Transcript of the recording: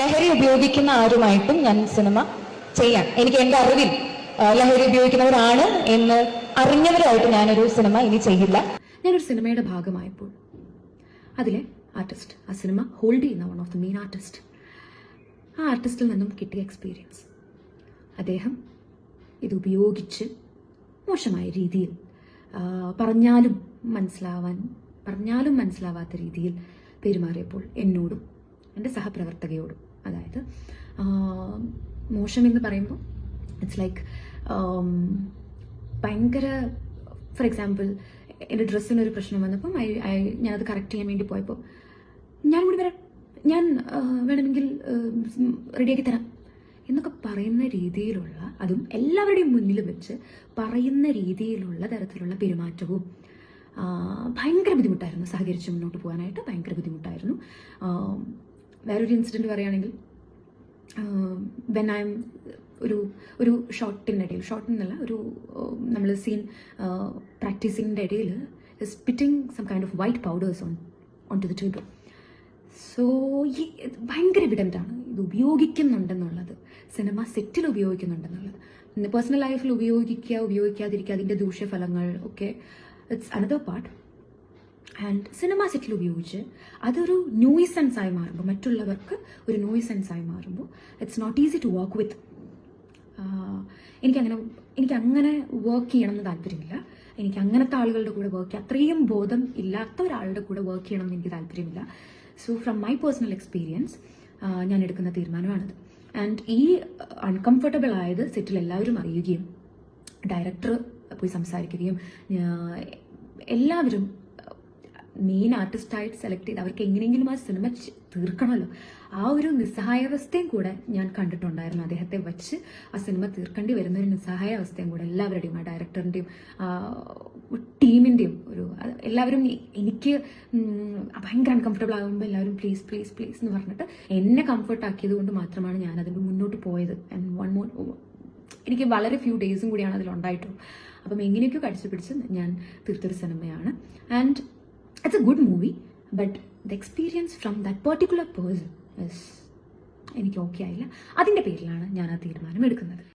ലഹരി ഉപയോഗിക്കുന്ന ആരുമായിട്ടും ഞാൻ സിനിമ ചെയ്യാം. എനിക്ക് എൻ്റെ അറിവിൽ ലഹരി ഉപയോഗിക്കുന്നവരാണ് എന്ന് അറിഞ്ഞവരായിട്ട് ഞാനൊരു സിനിമ ഇനി ചെയ്യില്ല. ഞാനൊരു സിനിമയുടെ ഭാഗമായപ്പോൾ അതിലെ ആർട്ടിസ്റ്റ്, ആ സിനിമ ഹോൾഡ് ചെയ്യുന്ന one of the main artist, ആ ആർട്ടിസ്റ്റിൽ നിന്നും കിട്ടിയ എക്സ്പീരിയൻസ്, അദ്ദേഹം ഇത് ഉപയോഗിച്ച് മോശമായ രീതിയിൽ പറഞ്ഞാലും മനസ്സിലാവാത്ത രീതിയിൽ പെരുമാറിയപ്പോൾ എന്നോടും എൻ്റെ സഹപ്രവർത്തകയോടും, അതായത് മോശമെന്ന് പറയുമ്പോൾ ഇറ്റ്സ് ലൈക്ക് ഭയങ്കര, ഫോർ എക്സാമ്പിൾ എൻ്റെ ഡ്രസ്സിനൊരു പ്രശ്നം വന്നപ്പം ഞാനത് കറക്റ്റ് ചെയ്യാൻ വേണ്ടി പോയപ്പോൾ ഞാൻ കൂടി വരാം, ഞാൻ വേണമെങ്കിൽ റെഡിയാക്കി തരാം എന്നൊക്കെ പറയുന്ന രീതിയിലുള്ള, അതും എല്ലാവരുടെയും മുന്നിൽ വെച്ച് പറയുന്ന രീതിയിലുള്ള തരത്തിലുള്ള പെരുമാറ്റവും ഭയങ്കര ബുദ്ധിമുട്ടായിരുന്നു. സഹകരിച്ച് മുന്നോട്ട് പോകാനായിട്ട് ഭയങ്കര ബുദ്ധിമുട്ടായിരുന്നു. വേറൊരു ഇൻസിഡൻറ്റ് പറയുകയാണെങ്കിൽ, വെൻ ഐ എം ഒരു ഷോട്ടിനല്ല ഒരു നമ്മൾ സീൻ പ്രാക്ടീസിങ്ങിൻ്റെ ഇടയിൽ spitting some kind of white powders on to the table. So ഭയങ്കര എവിഡൻ്റാണ് ഇത് ഉപയോഗിക്കുന്നുണ്ടെന്നുള്ളത്, സിനിമ സെറ്റിൽ ഉപയോഗിക്കുന്നുണ്ടെന്നുള്ളത്. പേഴ്സണൽ ലൈഫിൽ ഉപയോഗിക്കാതിരിക്കുക, അതിൻ്റെ ദൂഷ്യഫലങ്ങൾ ഒക്കെ it's another part. And cinema സെറ്റിൽ ഉപയോഗിച്ച് അതൊരു നോയ്സൻസ് ആയി മാറുമ്പോൾ, മറ്റുള്ളവർക്ക് ഒരു നോയ്സൻസ് ആയി മാറുമ്പോൾ it's not easy to work with. എനിക്കങ്ങനെ വർക്ക് ചെയ്യണമെന്ന് താല്പര്യമില്ല. എനിക്ക് അങ്ങനത്തെ ആളുകളുടെ കൂടെ വർക്ക് ചെയ്യാൻ, അത്രയും ബോധം ഇല്ലാത്ത ഒരാളുടെ കൂടെ വർക്ക് ചെയ്യണമെന്ന് എനിക്ക് താല്പര്യമില്ല. So from my personal experience ഞാൻ എടുക്കുന്ന തീരുമാനമാണിത്. ആൻഡ് ഈ അൺകംഫർട്ടബിൾ ആയത് സെറ്റിൽ എല്ലാവരും അറിയുകയും ഡയറക്ടർ പോയി സംസാരിക്കുകയും എല്ലാവരും മെയിൻ ആർട്ടിസ്റ്റായിട്ട് സെലക്ട് ചെയ്ത് അവർക്ക് എങ്ങനെയെങ്കിലും ആ സിനിമ തീർക്കണമല്ലോ, ആ ഒരു നിസ്സഹായാവസ്ഥയും കൂടെ ഞാൻ കണ്ടിട്ടുണ്ടായിരുന്നു. അദ്ദേഹത്തെ വച്ച് ആ സിനിമ തീർക്കേണ്ടി വരുന്ന ഒരു നിസ്സഹായാവസ്ഥയും കൂടെ എല്ലാവരുടെയും, ആ ഡയറക്ടറിൻ്റെയും ടീമിൻ്റെയും എല്ലാവരും എനിക്ക് ഭയങ്കര അൺകംഫർട്ടബിൾ ആകുമ്പോൾ എല്ലാവരും പ്ലീസ് പ്ലീസ് പ്ലീസ് എന്ന് പറഞ്ഞിട്ട് എന്നെ കംഫർട്ട് ആക്കിയത് കൊണ്ട് മാത്രമാണ് ഞാൻ അതിൻ്റെ മുന്നോട്ട് പോയത്. ആൻഡ് വൺ മോർ, എനിക്ക് വളരെ ഫ്യൂ ഡേയ്സും കൂടിയാണ് അതിലുണ്ടായിട്ടുള്ളൂ. അപ്പം എങ്ങനെയൊക്കെയോ കടിച്ചു പിടിച്ച് ഞാൻ തീർത്തൊരു സിനിമയാണ്. And it's a good movie, but the experience from that particular person is എനിക്ക് ഓക്കെ ആയില്ല. അതിൻ്റെ പേരിലാണ് ഞാൻ ആ തീരുമാനം എടുക്കുന്നത്.